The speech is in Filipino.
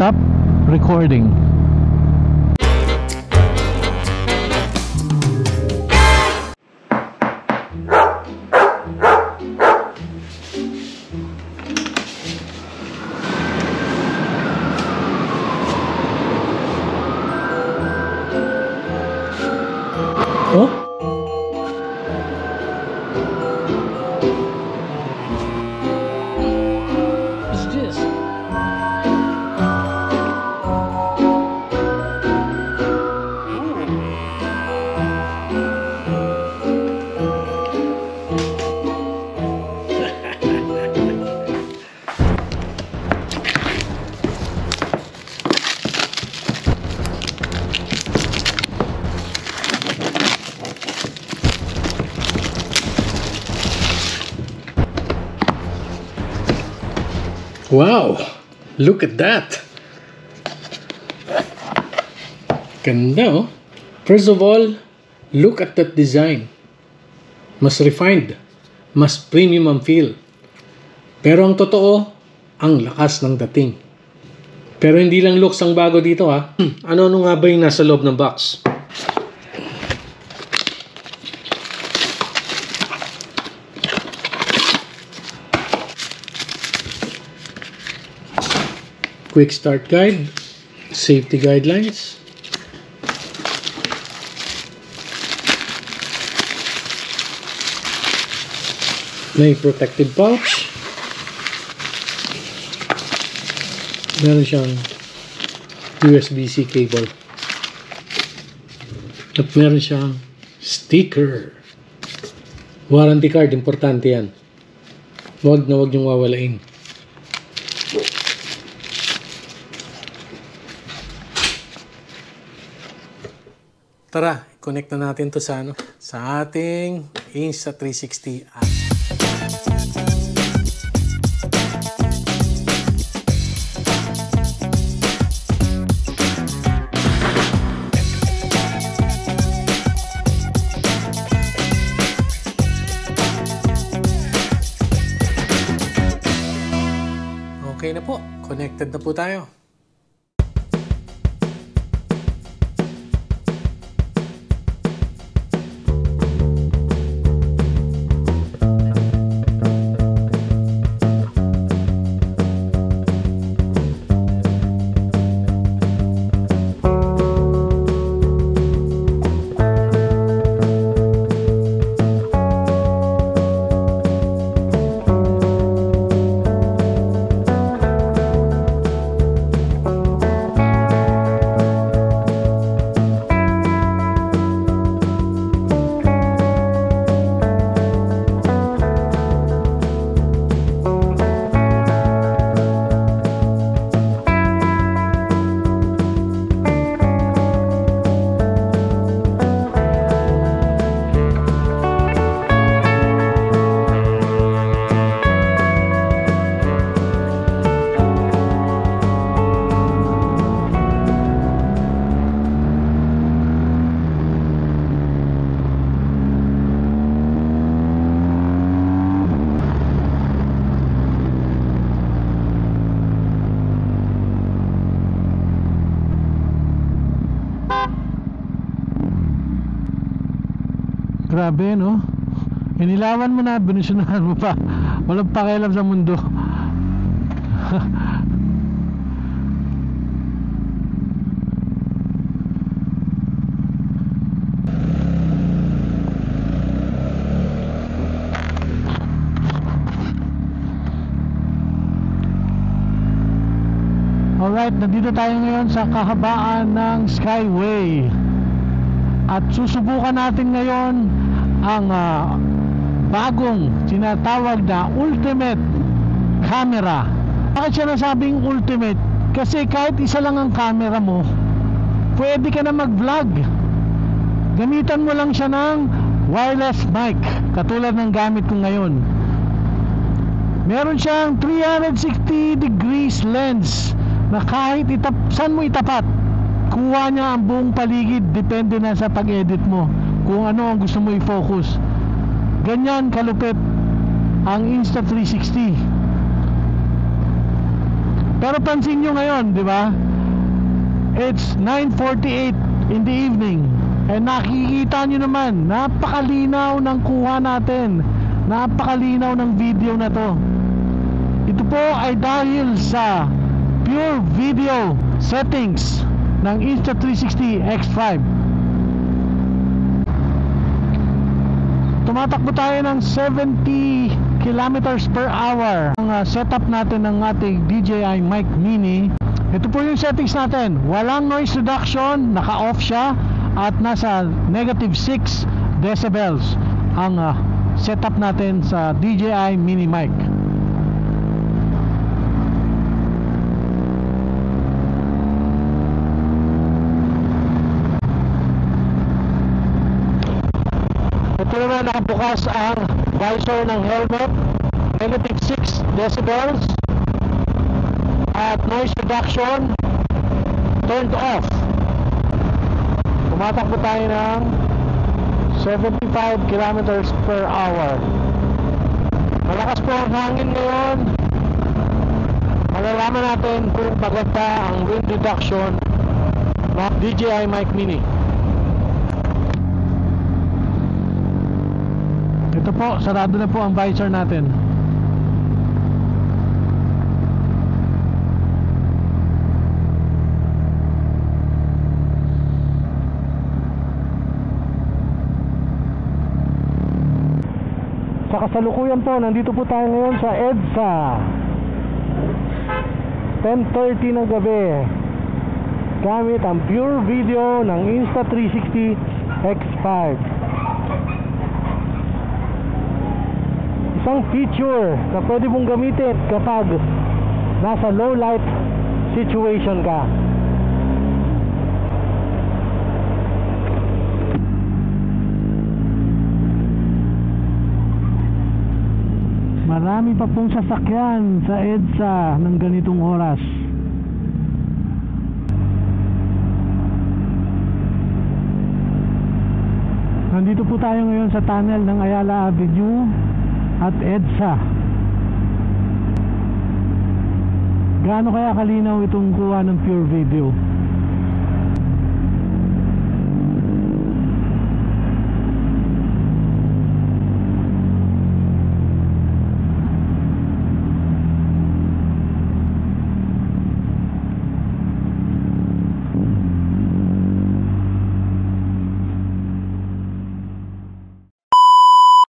stop recording. Oh? What's this? Wow! Look at that! Ganda, oh! First of all, look at that design. Mas refined, mas premium ang feel. Pero ang totoo, ang lakas ng dating. Pero hindi lang looks ang bago dito, ha? Ano-ano nga ba yung nasa loob ng box? Quick start guide, safety guidelines, may protective pouch, meron siyang USB-C cable, at meron siyang sticker. Warranty card, importante yan. Huwag niyong wawalain. Tara, connect na natin to sa ating Insta360 app. Okay na po, connected na po tayo. Grabe, no? Inilawan mo na, binusunahan mo pa. Walang pakialam sa mundo. Alright, nandito tayo ngayon sa kahabaan ng Skyway. At susubukan natin ngayon ang bagong tinatawag na ultimate camera. Bakit siya nasabing ultimate? Kasi kahit isa lang ang camera mo, pwede ka na mag-vlog. Gamitan mo lang siya ng wireless mic, katulad ng gamit ko ngayon. Meron siyang 360 degrees lens na kahit saan mo itapat, kuha niya ang buong paligid. Depende na sa pag-edit mo kung ano ang gusto mo i-focus. Ganyan kalupit ang Insta360. Pero pansin nyo ngayon, di ba? It's 9:48 in the evening. And nakikita nyo naman, napakalinaw ng kuha natin. Napakalinaw ng video na to. Ito po ay dahil sa pure video settings ng Insta360 X5. Tumatakbo tayo ng 70 kilometers per hour. Ang setup natin ng ating DJI Mic Mini. Ito po yung settings natin. Walang noise reduction, naka-off siya at nasa -6 decibels ang setup natin sa DJI Mini Mic. Ito naman nakabukas ang visor ng helmet, -6 decibels at noise reduction turned off. Tumatakbo tayo ng 75 kilometers per hour. Malakas po ang hangin ngayon. Malalaman natin kung maganda ang wind reduction ng DJI Mic Mini. Ito po, sarado na po ang visor natin. Sa kasalukuyan po, nandito po tayo ngayon sa EDSA. 10:30 ng gabi. Gamit ang pure video ng Insta360 X5. Isang feature na pwede mong gamitin kapag nasa low light situation ka. Marami pa pong sasakyan sa EDSA ng ganitong oras. Nandito po tayo ngayon sa tunnel ng Ayala Avenue at EDSA. Gaano kaya kalinaw itong kuha ng pure video?